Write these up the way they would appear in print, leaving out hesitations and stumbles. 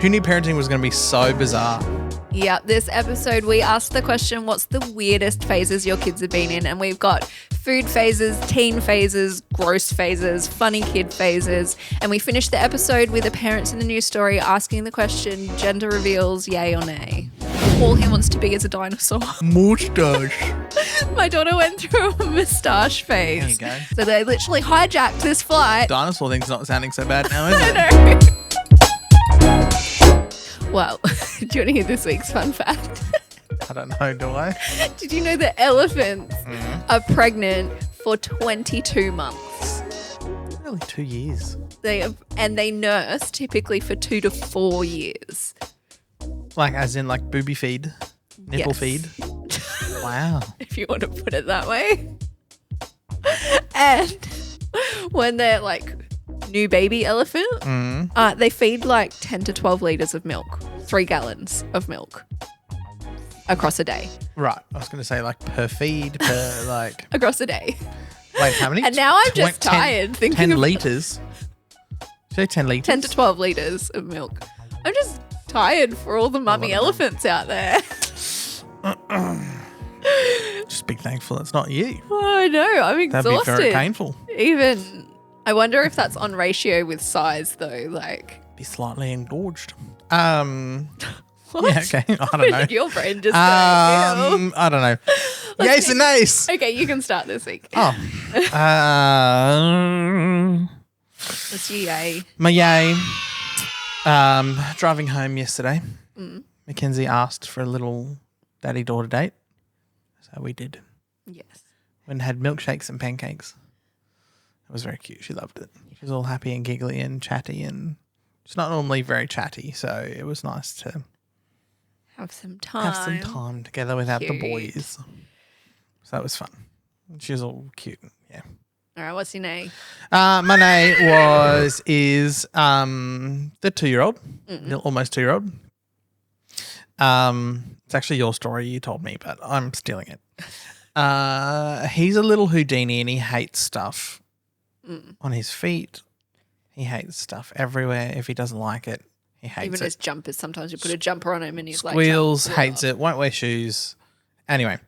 Who knew parenting was going to be so bizarre? Yeah, this episode we asked the question, what's the weirdest phases your kids have been in? And we've got food phases, teen phases, gross phases, funny kid phases. And we finished the episode with the parents in the news story asking the question, gender reveals, yay or nay? All he wants to be is a dinosaur. Moustache. My daughter went through a moustache phase. There you go. So they literally hijacked this flight. Dinosaur thing's not sounding so bad now, is it? I know. Well, do you want to hear this week's fun fact? I don't know, do I? Did you know that elephants are pregnant for 22 months? Really, 2 years. They nurse typically for 2 to 4 years. Like as in like booby feed, nipple Yes. feed. Wow. If you want to put it that way. And when they're like new baby elephant, they feed like 10 to 12 litres of milk, 3 gallons of milk across a day. Right. I was going to say like per feed, per like. Across a day. Wait, how many? And now I'm just tired thinking 10 of litres. Say 10 litres. 10 to 12 litres of milk. I'm just tired for all the mummy elephants out there. Just be thankful it's not you. Oh, I know. I'm exhausted. That'd be very painful. Even, I wonder if that's on ratio with size though. Like, Be slightly engorged. what? Yeah, okay. I don't know. Your brain just going, ew. I don't know. Yes and nays. Okay, you can start this week. Oh. It's yay. My yay. Driving home yesterday, Mackenzie asked for a little daddy-daughter date. So we did. Yes. Went and had milkshakes and pancakes. It was very cute. She loved it. She was all happy and giggly and chatty, and she's not normally very chatty, so it was nice to Have some time. together without the Cute. boys. So that was fun. She was all cute. Yeah. All right, what's your name? My name is the 2-year-old, almost 2-year-old. It's actually your story. You told me, but I'm stealing it. He's a little Houdini and he hates stuff on his feet. He hates stuff everywhere. If he doesn't like it, he hates Even it. his jumpers. Sometimes you put a jumper on him and he's Squeals, like, hates it, won't wear shoes. Anyway,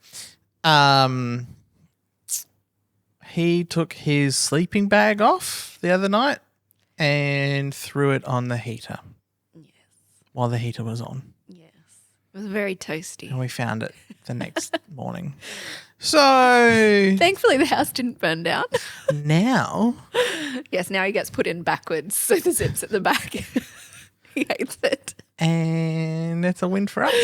he took his sleeping bag off the other night and threw it on the heater. Yes. While the heater was on. Yes. It was very toasty. And we found it the next morning. So Thankfully, the house didn't burn down. now, Yes, now he gets put in backwards, so the zip's at the back. He hates it. and it's a win for us.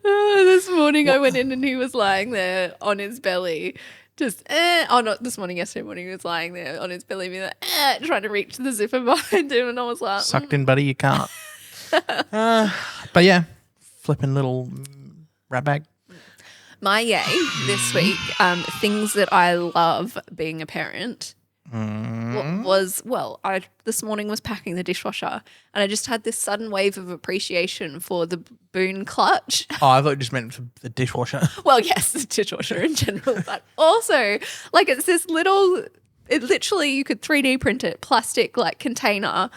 This morning I went in and he was lying there on his belly. Just, not this morning, yesterday morning he was lying there on his belly being like, trying to reach the zipper behind him, and I was like, Sucked in, buddy, you can't. But yeah, flipping little rat bag. My yay this week, things that I love being a parent was, this morning was packing the dishwasher and I just had this sudden wave of appreciation for the Boon clutch. Oh, I thought you just meant for the dishwasher. Well, yes, the dishwasher in general, but also like it's this little, it literally you could 3D print it, plastic like container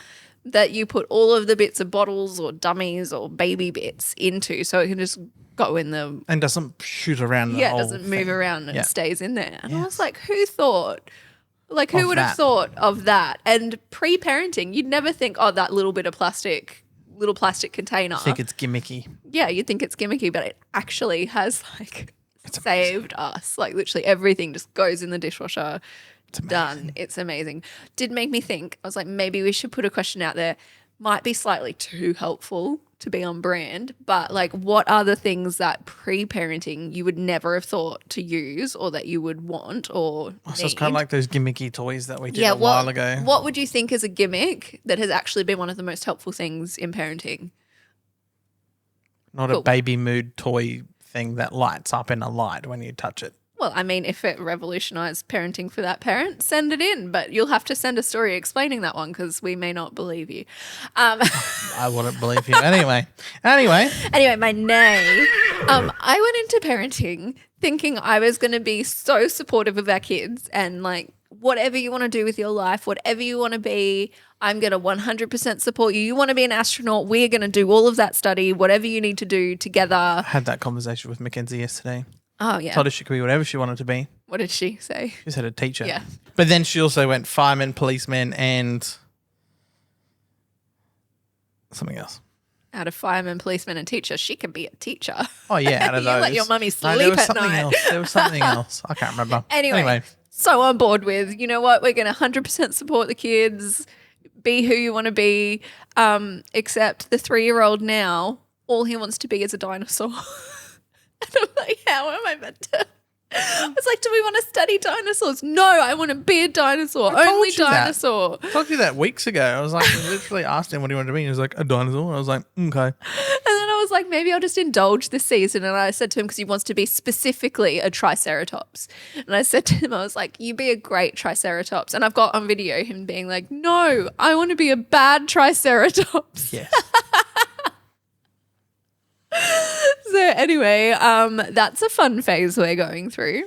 that you put all of the bits of bottles or dummies or baby bits into so it can just go in the And doesn't shoot around the whole it doesn't move thing. around and Yeah. stays in there. And I Yes. was like, who thought? Like, who Of would have that. thought of that? And pre-parenting, you'd never think, oh, that little bit of plastic container. I think it's gimmicky. Yeah, you'd think it's gimmicky, but it actually has like saved us. Like literally everything just goes in the dishwasher. It's amazing. Done. It's amazing. Did make me think. I was like, maybe we should put a question out there. Might be slightly too helpful to be on brand, but like what are the things that pre-parenting you would never have thought to use or that you would want or So it's kind of like those gimmicky toys that we did yeah, a while ago. What would you think is a gimmick that has actually been one of the most helpful things in parenting? Not a baby mood toy thing that lights up in a light when you touch it. Well, I mean, if it revolutionised parenting for that parent, send it in. But you'll have to send a story explaining that one because we may not believe you. I wouldn't believe you. Anyway, my nay. I went into parenting thinking I was going to be so supportive of our kids and like whatever you want to do with your life, whatever you want to be, I'm going to 100% support you. You want to be an astronaut? We're going to do all of that study, whatever you need to do together. I had that conversation with Mackenzie yesterday. Oh, yeah. Told her she could be whatever she wanted to be. What did she say? She said a teacher. Yeah. But then she also went fireman, policeman, and something else. Out of fireman, policeman, and teacher, she can be a teacher. Oh, yeah, out of those. You let your mummy sleep there was at something night. else. There was something else. I can't remember. Anyway, so on board with, you know what, we're going to 100% support the kids, be who you want to be, except the 3-year-old now, all he wants to be is a dinosaur. And I'm like, how am I meant to? I was like, do we want to study dinosaurs? No, I want to be a dinosaur. Only dinosaur. I told you that weeks ago. I was like, I literally asked him what he wanted to be. And he was like, a dinosaur. And I was like, okay. And then I was like, maybe I'll just indulge this season. And I said to him, because he wants to be specifically a triceratops. And I said to him, I was like, you be a great triceratops. And I've got on video him being like, no, I want to be a bad triceratops. Yes. So anyway, that's a fun phase we're going through.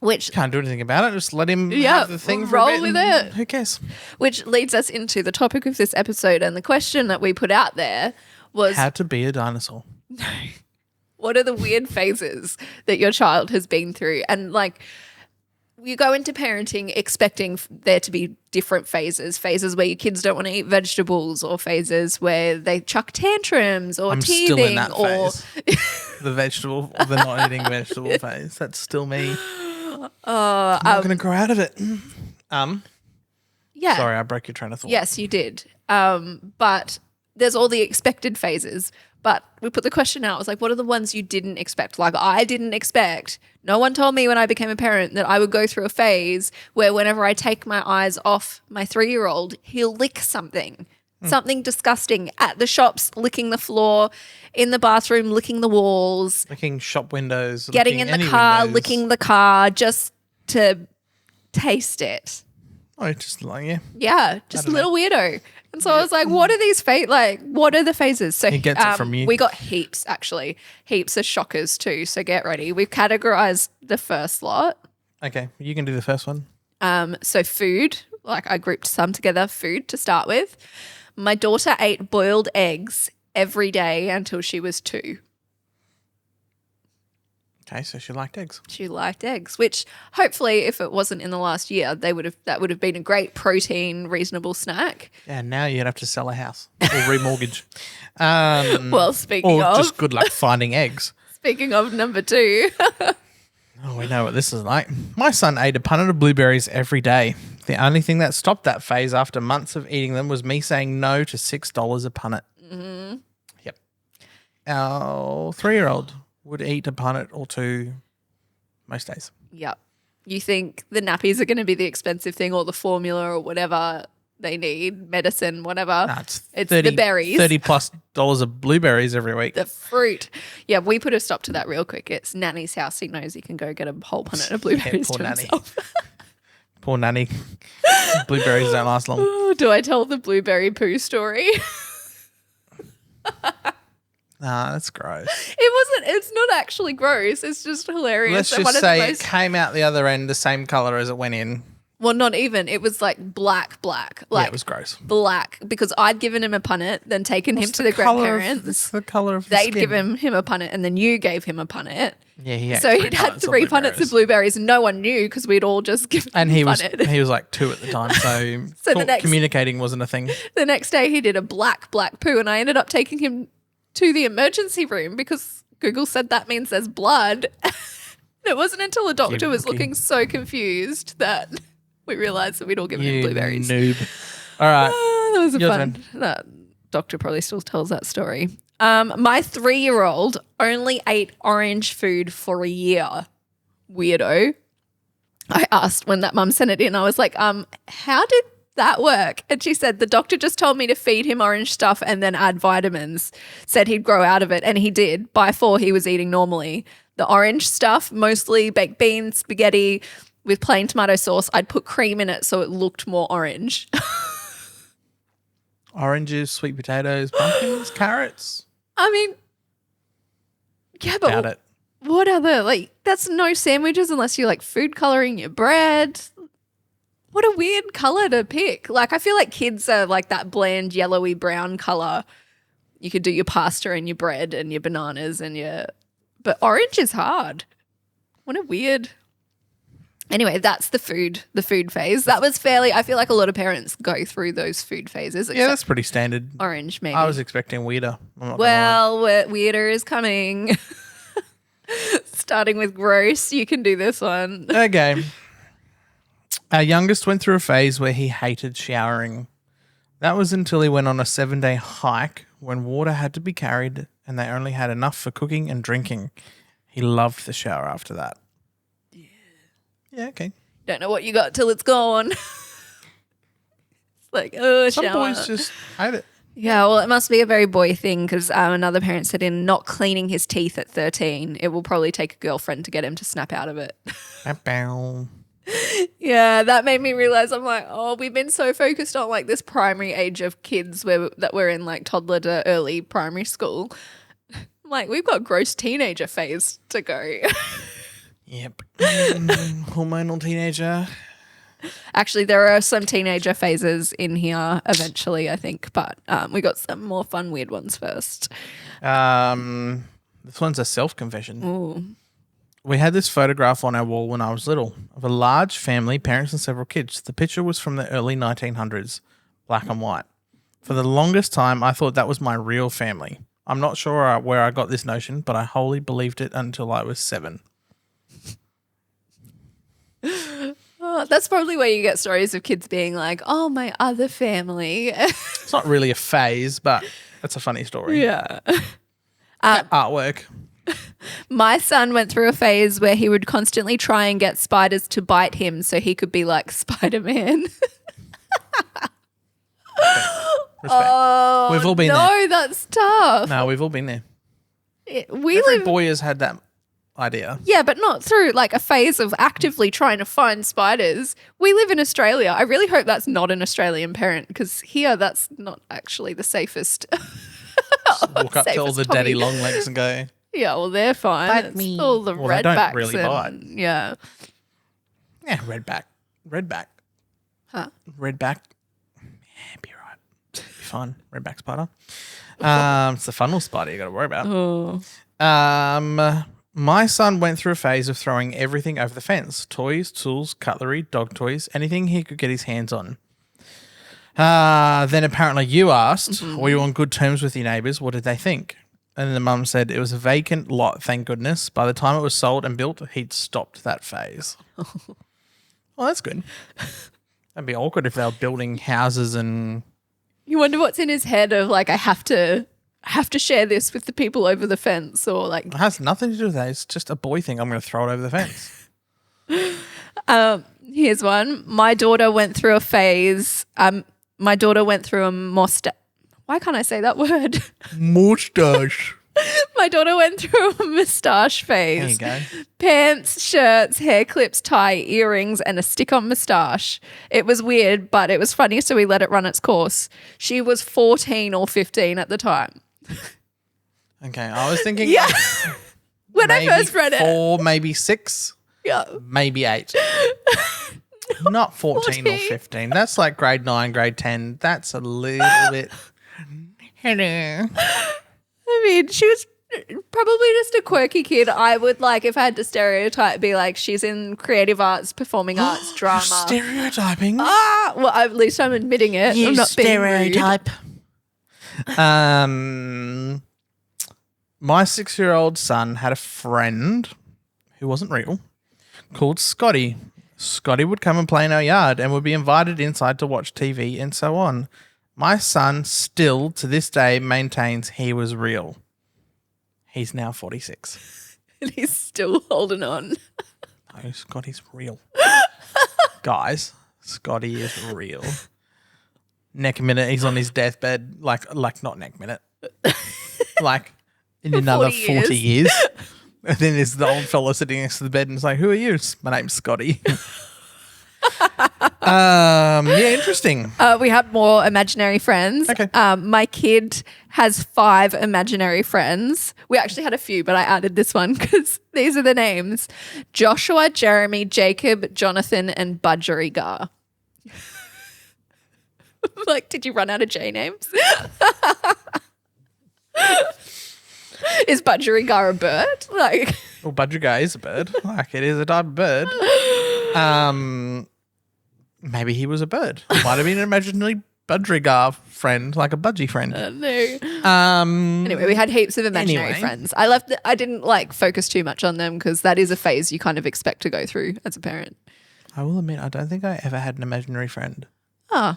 Which can't do anything about it. Just let him have the thing for roll a bit with and it. Who cares? Which leads us into the topic of this episode, and the question that we put out there was how to be a dinosaur. What are the weird phases that your child has been through? And like, you go into parenting expecting there to be different phases where your kids don't want to eat vegetables, or phases where they chuck tantrums or I'm teething, still in that or phase. the not eating vegetable phase. That's still me. I'm not going to grow out of it. Yeah. Sorry, I broke your train of thought. Yes, you did. But there's all the expected phases. But we put the question out. I was like, what are the ones you didn't expect? Like, I didn't expect. No one told me when I became a parent that I would go through a phase where whenever I take my eyes off my 3-year-old, he'll lick something. Something disgusting at the shops, licking the floor, in the bathroom, licking the walls. Licking shop windows. Getting in the car, licking the car just to taste it. Oh, just like, yeah. Yeah, just a little weirdo. And so I was like, what are these what are the phases? So he gets it from you. We got heaps, actually. Heaps of shockers too. So get ready. We've categorized the first lot. Okay, you can do the first one. So food, like I grouped some together, food to start with. My daughter ate boiled eggs every day until she was 2. Okay, so she liked eggs. She liked eggs, which hopefully if it wasn't in the last year, that would have been a great protein, reasonable snack. Yeah, now you'd have to sell a house or remortgage. Well, speaking or of. just good luck finding eggs. Speaking of number 2. Oh, we know what this is like. My son ate a punnet of blueberries every day. The only thing that stopped that phase after months of eating them was me saying no to $6 a punnet. Mm-hmm. Yep. Our 3-year-old would eat a punnet or 2 most days. Yep. You think the nappies are going to be the expensive thing, or the formula or whatever they need, medicine, whatever. No, it's the berries. $30+ of blueberries every week. The fruit. Yeah, we put a stop to that real quick. It's Nanny's house. He knows he can go get a whole punnet of blueberries to himself. Poor Nanny. Blueberries don't last long. Oh, do I tell the blueberry poo story? Nah, that's gross. It's not actually gross. It's just hilarious. Let's just say it came out the other end the same colour as it went in. Well, not even. It was like black. Like, yeah, it was gross. Black, because I'd given him a punnet, then taken him to the grandparents. It's the colour of the They'd skin. given him a punnet, and then you gave him a punnet. Yeah, he had so he'd had 3 punnets of blueberries, and no one knew because we'd all just given him a punnet. He was like 2 at the time, so, communicating wasn't a thing. The next day he did a black poo, and I ended up taking him to the emergency room because Google said that means there's blood. It wasn't until the doctor was looking so confused that we realised that we'd all given him blueberries. Noob. All right. That was Your fun. turn. That doctor probably still tells that story. My 3-year-old only ate orange food for a year. Weirdo. I asked when that mum sent it in, I was like, how did that work? And she said, the doctor just told me to feed him orange stuff and then add vitamins. Said he'd grow out of it, and he did. By 4, he was eating normally. The orange stuff, mostly baked beans, spaghetti with plain tomato sauce. I'd put cream in it so it looked more orange. Oranges, sweet potatoes, pumpkins, carrots. I mean, yeah, but Doubt it. what other, that's no sandwiches unless you like food coloring your bread. What a weird color to pick. Like, I feel like kids are like that bland yellowy brown color. You could do your pasta and your bread and your bananas but orange is hard. What a weird. Anyway, that's the food phase. That was I feel like a lot of parents go through those food phases. Yeah, that's pretty standard. Orange, maybe. I was expecting weirder. Well, weirder is coming. Starting with gross, you can do this one. Okay. Our youngest went through a phase where he hated showering. That was until he went on a 7-day hike when water had to be carried and they only had enough for cooking and drinking. He loved the shower after that. Yeah, okay. Don't know what you got till it's gone. It's like, oh, Some shower. boys just hate it. Yeah, well, it must be a very boy thing because another parent said in not cleaning his teeth at 13, it will probably take a girlfriend to get him to snap out of it. Yeah, that made me realize I'm like, oh, we've been so focused on like this primary age of kids that we're in like toddler to early primary school. I'm like, we've got gross teenager phase to go. Yep. Hormonal teenager. Actually, there are some teenager phases in here eventually, I think, but we got some more fun, weird ones first. This one's a self-confession. Ooh. We had this photograph on our wall when I was little of a large family, parents and several kids. The picture was from the early 1900s, black and white. For the longest time, I thought that was my real family. I'm not sure where I got this notion, but I wholly believed it until I was 7. Oh, that's probably where you get stories of kids being like, oh, my other family. It's not really a phase, but it's a funny story. Yeah. Artwork. My son went through a phase where he would constantly try and get spiders to bite him so he could be like Spider-Man. Respect. Oh, we've all been there. No, that's tough. No, we've all been there. Every Every boy has had that idea. Yeah, but not through like a phase of actively trying to find spiders. We live in Australia. I really hope that's not an Australian parent because here that's not actually the safest. Walk up to all the daddy long legs and go, yeah, well, they're fine. bite It's me. all the Well, they don't redbacks. really bite. Yeah. Yeah, redback. Huh? Redback. Yeah, be right. Be fine. Redback spider. It's the funnel spider you got to worry about. Oh. My son went through a phase of throwing everything over the fence. Toys, tools, cutlery, dog toys, anything he could get his hands on. Then apparently you asked, were you on good terms with your neighbours? What did they think? And the mum said it was a vacant lot, thank goodness. By the time it was sold and built, he'd stopped that phase. Well, that's good. That'd be awkward if they were building houses and... You wonder what's in his head of like, I have to share this with the people over the fence or like... It has nothing to do with that. It's just a boy thing. I'm going to throw it over the fence. Here's one. My daughter went through a phase. My daughter went through a mustache. Why can't I say that word? Moustache. My daughter went through a moustache phase. There you go. Pants, shirts, hair clips, tie, earrings, and a stick-on moustache. It was weird, but it was funny, so we let it run its course. She was 14 or 15 at the time. Okay, I was thinking... Yeah. When I first read it. 4, maybe 6. Yeah. Maybe 8. Not 14 or 15. That's like grade 9, grade 10. That's a little bit... Hello. I mean, she was probably just a quirky kid. I would like, if I had to stereotype, be like, she's in creative arts, performing arts, drama. Stereotyping. Well, at least I'm admitting it. You I'm not stereotype. My 6-year-old son had a friend who wasn't real called Scotty. Scotty would come and play in our yard and would be invited inside to watch TV and so on. My son still, to this day, maintains he was real. He's now 46. And he's still holding on. No, Scotty's real. Guys, Scotty is real. Neck minute, he's on his deathbed. Like not neck minute. Like in another 40 years. And then there's the old fella sitting next to the bed and it's like, who are you? My name's Scotty. Yeah, interesting. We had more imaginary friends. Okay. My kid has 5 imaginary friends. We actually had a few, but I added this one because these are the names: Joshua, Jeremy, Jacob, Jonathan, and Budgerigar. Like, did you run out of J names? Is Budgerigar a bird? Like, Well, budgerigar is a bird. Like, it is a type of bird. Maybe he was a bird. Might have been an imaginary budgerigar friend, like a budgie friend. no. Anyway, we had heaps of imaginary friends. I didn't like focus too much on them because that is a phase you kind of expect to go through as a parent. I will admit, I don't think I ever had an imaginary friend. Oh.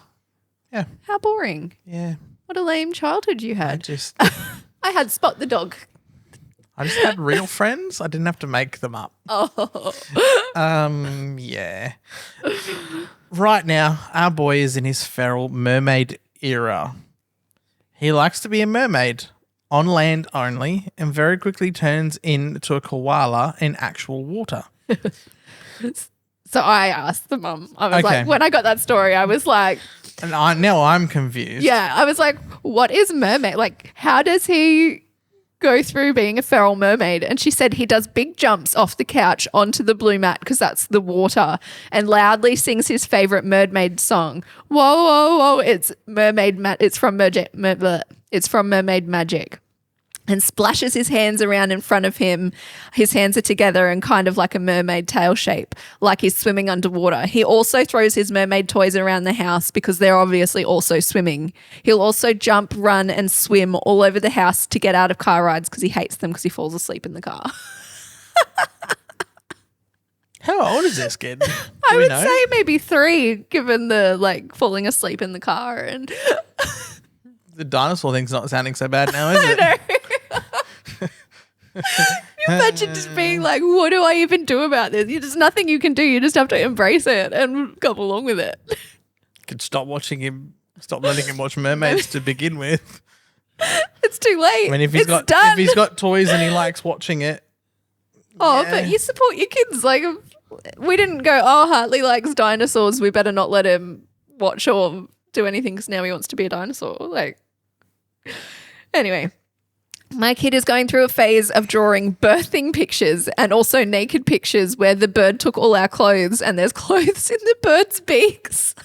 Yeah. How boring. Yeah. What a lame childhood you had. I had Spot the dog. I just had real friends. I didn't have to make them up. Oh. Yeah. Right now, our boy is in his feral mermaid era. He likes to be a mermaid, on land only, and very quickly turns into a koala in actual water. So I asked the mum. I was like, when I got that story, I was like... And now I'm confused. Yeah, I was like, what is mermaid? Like, how does he go through being a feral mermaid? And she said he does big jumps off the couch onto the blue mat because that's the water and loudly sings his favorite mermaid song. Whoa, whoa, whoa. It's from Mermaid Magic. And splashes his hands around in front of him. His hands are together in kind of like a mermaid tail shape, like he's swimming underwater. He also throws his mermaid toys around the house because they're obviously also swimming. He'll also jump, run and swim all over the house to get out of car rides because he hates them because he falls asleep in the car. How old is this kid? I would say maybe 3, given the like falling asleep in the car and the dinosaur thing's not sounding so bad now, is it? I know. You imagine just being like, what do I even do about this? There's nothing you can do. You just have to embrace it and come along with it. You could stop letting him watch mermaids to begin with. It's too late. I mean, if he's got toys and he likes watching it. Oh, yeah. But you support your kids. Like, we didn't go, Hartley likes dinosaurs. We better not let him watch or do anything because now he wants to be a dinosaur. Like, anyway. My kid is going through a phase of drawing birthing pictures and also naked pictures where the bird took all our clothes and there's clothes in the bird's beaks.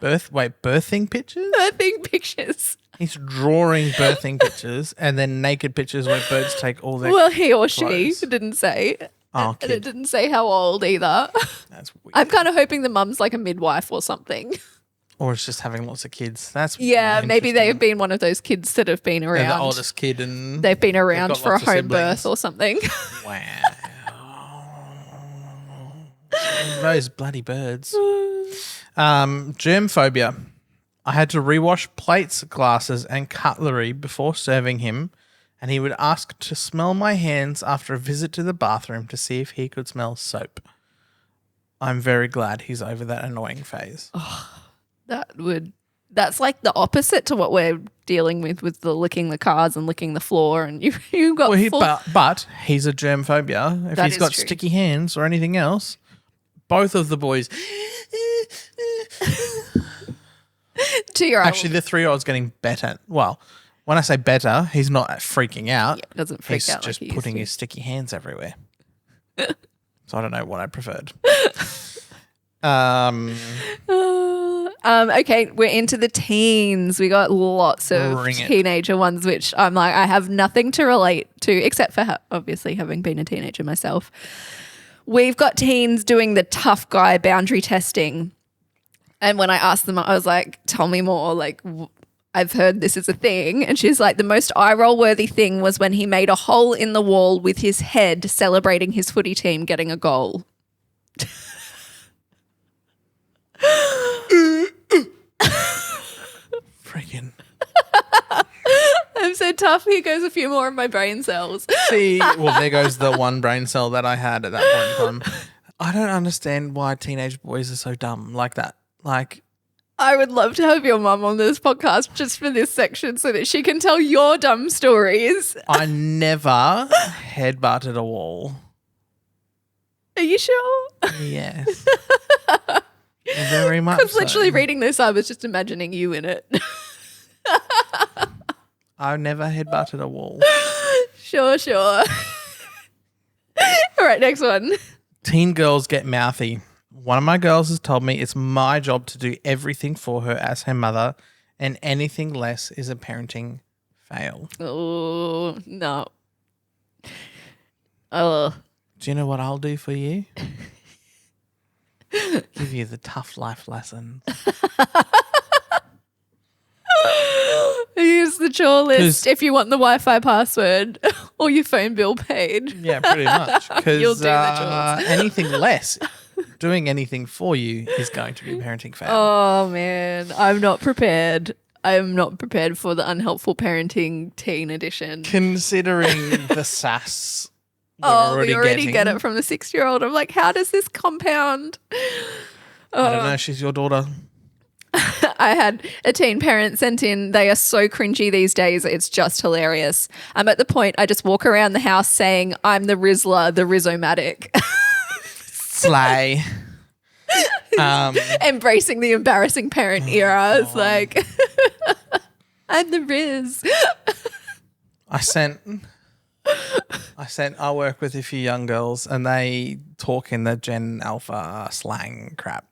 Birthing pictures? Birthing pictures. He's drawing birthing pictures and then naked pictures where birds take all their Well, he or clothes. she didn't say. Oh, and it didn't say how old either. That's weird. I'm kind of hoping the mum's like a midwife or something. Or it's just having lots of kids. That's maybe they've been one of those kids that have been around. They're the oldest kid and they've been around for a home birth or something. Wow. Those bloody birds. Germ phobia. I had to rewash plates, glasses and cutlery before serving him, and he would ask to smell my hands after a visit to the bathroom to see if he could smell soap. I'm very glad he's over that annoying phase. Oh. That's like the opposite to what we're dealing with the licking the cars and licking the floor and you've got but he's a germ phobia. If he's got sticky hands or anything else, both of the boys Actually, the 3-year-old's getting better. Well, when I say better, he's not freaking out. Yeah, doesn't freak out. He's just putting his sticky hands everywhere. So I don't know what I preferred. Okay, we're into the teens. We got lots of teenager ones, which I'm like, I have nothing to relate to except for obviously having been a teenager myself. We've got teens doing the tough guy boundary testing. And when I asked them, I was like, tell me more. Like, I've heard this is a thing. And she's like, the most eye-roll worthy thing was when he made a hole in the wall with his head celebrating his footy team getting a goal. Freaking. I'm so tough. Here goes a few more of my brain cells. See, well, there goes the one brain cell that I had at that point in time. I don't understand why teenage boys are so dumb like that. Like, I would love to have your mum on this podcast just for this section so that she can tell your dumb stories. I never headbutted a wall. Are you sure? Yes. Very much Because literally reading this, I was just imagining you in it. I've never headbutted a wall. Sure. All right, next one. Teen girls get mouthy. One of my girls has told me it's my job to do everything for her as her mother, and anything less is a parenting fail. Oh, no. Oh. Do you know what I'll do for you? Give you the tough life lessons. Use the chore list if you want the Wi-Fi password or your phone bill paid. Yeah, pretty much. You'll Because do the chores. anything less, doing anything for you is going to be a parenting fail. Oh, man. I'm not prepared. I'm not prepared for the Unhelpful Parenting Teen Edition. Considering the sass we're We already getting. get it from the 6-year-old. I'm like, how does this compound? I don't know. She's your daughter. I had a teen parent sent in. They are so cringy these days. It's just hilarious. I'm at the point I just walk around the house saying, I'm the Rizzler, the Rizzomatic. Slay. Embracing the embarrassing parent era. It's like, I'm the Riz. I work with a few young girls and they talk in the Gen Alpha slang crap.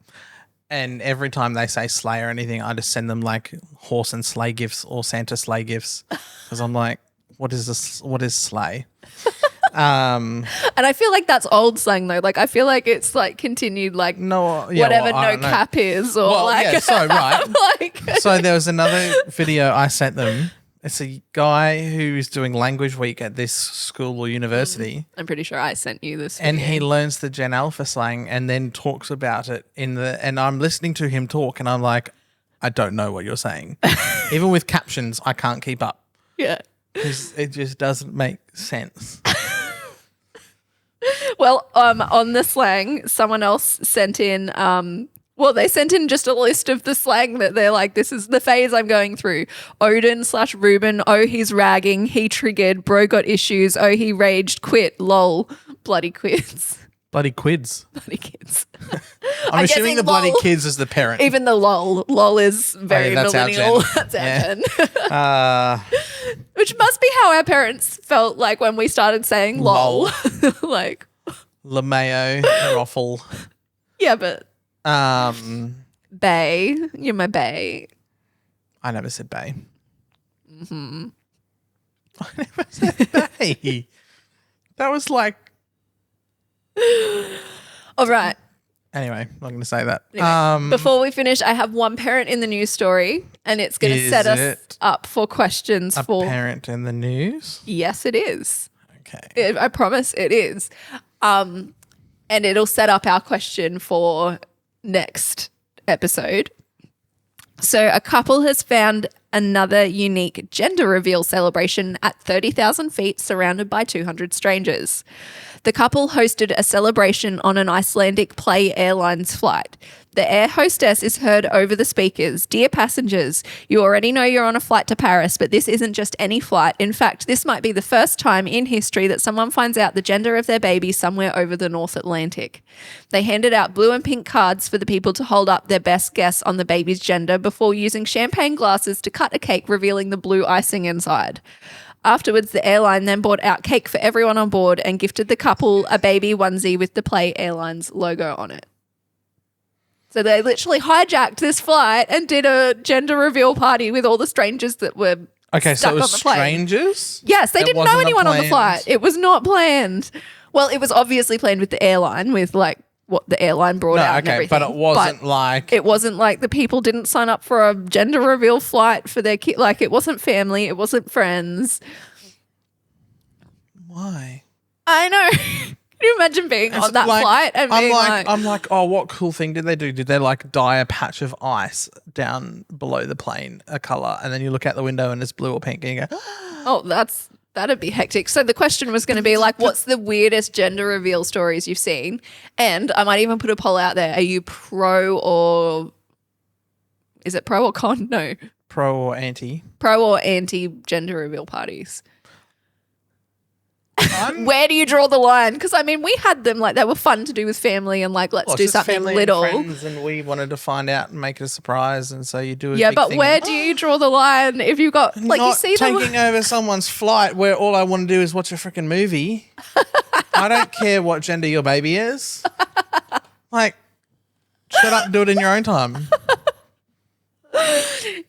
And every time they say slay or anything, I just send them like horse and sleigh gifts or Santa sleigh gifts. Because I'm like, what is this? What is sleigh? And I feel like that's old slang though. Like I feel like it's like continued like whatever no cap is or right. like So there was another video I sent them. It's a guy who is doing language week at this school or university. I'm pretty sure I sent you this And video. he learns the Gen Alpha slang and then talks about it and I'm listening to him talk and I'm like, I don't know what you're saying. Even with captions, I can't keep up. Yeah. Because it just doesn't make sense. Well, on the slang, someone else sent in they sent in just a list of the slang that they're like, this is the phase I'm going through. Odin/Ruben, oh, he's ragging, he triggered, bro got issues, oh, he raged, quit, lol, bloody quids. Bloody quids. Bloody kids. I'm assuming the bloody kids is the parent. Even the lol. Lol is very that's millennial. our gen. That's Yeah. our gen. Which must be how our parents felt like when we started saying lol. Like LeMayo, Ruffle. Yeah, but bae. You're my bae. I never said bae. Mm-hmm. I never said bae. That was like. All right. Anyway, I'm not going to say that. Anyway, before we finish, I have one parent in the news story, and it's going to set us up for questions for parent in the news. Yes, it is. Okay. I promise it is. And it'll set up our question for next episode. So a couple has found another unique gender reveal celebration at 30,000 feet surrounded by 200 strangers. The couple hosted a celebration on an Icelandic Play Airlines flight. The air hostess is heard over the speakers. Dear passengers, you already know you're on a flight to Paris, but this isn't just any flight. In fact, this might be the first time in history that someone finds out the gender of their baby somewhere over the North Atlantic. They handed out blue and pink cards for the people to hold up their best guess on the baby's gender before using champagne glasses to cut a cake revealing the blue icing inside. Afterwards, the airline then brought out cake for everyone on board and gifted the couple a baby onesie with the Play Airlines logo on it. So they literally hijacked this flight and did a gender reveal party with all the strangers that were stuck so it was on the plane. Strangers? Yes, they didn't know anyone on the planned? flight. It was not planned. Well, it was obviously planned with the airline, with like what the airline brought out and everything. But it wasn't It wasn't like the people didn't sign up for a gender reveal flight for their kid. Like it wasn't family. It wasn't friends. Why? I know. Can you imagine being on that flight and being I'm like, oh, what cool thing did they do? Did they like dye a patch of ice down below the plane a color, and then you look out the window and it's blue or pink, and you go, oh, that'd be hectic. So the question was going to be like, what's the weirdest gender reveal stories you've seen? And I might even put a poll out there. Are you pro or is it pro or con? No, pro or anti? Pro or anti gender reveal parties? Where do you draw the line? Because I mean, we had them like they were fun to do with family and like let's do something little. And friends, and we wanted to find out and make it a surprise, and so you do a yeah. big But thing where do you draw the line if you got like not you see them taking over someone's flight where all I want to do is watch a freaking movie? I don't care what gender your baby is. Like, Shut up and do it in your own time.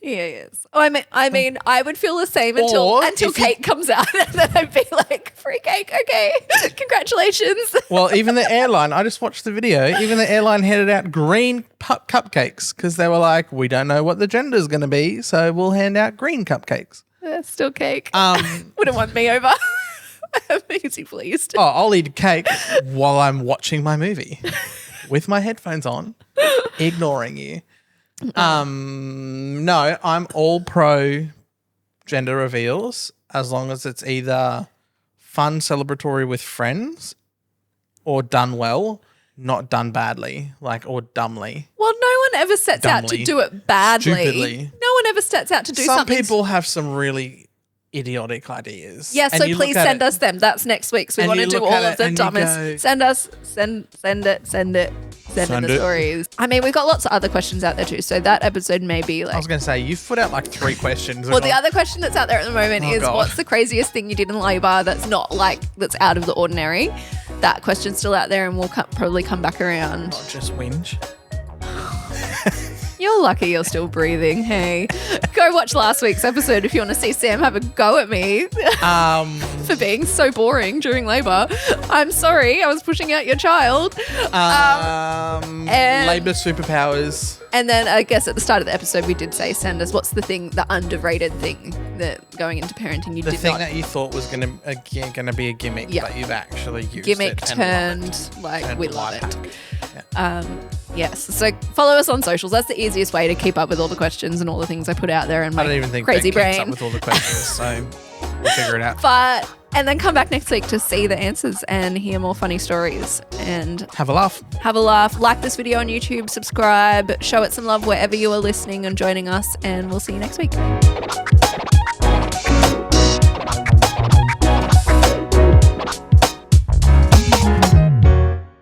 Yes. Oh, I mean, I would feel the same until cake comes out, and then I'd be like, "Free cake, okay, congratulations." Well, even the airline, I just watched the video. Even the airline handed out green cupcakes because they were like, "We don't know what the gender is going to be, so we'll hand out green cupcakes." Still cake. Wouldn't want me over. I'm easy pleased. Oh, I'll eat cake while I'm watching my movie with my headphones on, ignoring you. No, I'm all pro gender reveals as long as it's either fun, celebratory with friends or done well, not done badly, or dumbly. Well, no one ever sets out to do it badly. Stupidly. No one ever sets out to do something. Some people have some really idiotic ideas. Yeah, so please send us them. That's next week. So we want to do all of the dumbest. Send it the stories. I mean, we've got lots of other questions out there too. So that episode may be like. I was going to say, you've put out 3 questions. Well, the other question that's out there at the moment is God. What's the craziest thing you did in labour that's not that's out of the ordinary? That question's still out there and we'll probably come back around. Not just whinge. You're lucky you're still breathing. Hey, go watch last week's episode if you want to see Sam have a go at me for being so boring during labour. I'm sorry, I was pushing out your child. Labour superpowers. And then I guess at the start of the episode we did say send us what's the underrated thing that going into parenting you did not. The thing that you thought was going to be a gimmick, but you've actually used gimmick it. Turned we love it. Yes. So follow us on socials. That's the easiest way to keep up with all the questions and all the things I put out there. And I don't even think crazy Ben brain keeps up with all the questions, so we'll figure it out. And then come back next week to see the answers and hear more funny stories and have a laugh. Like this video on YouTube, subscribe, show it some love wherever you are listening and joining us, and we'll see you next week.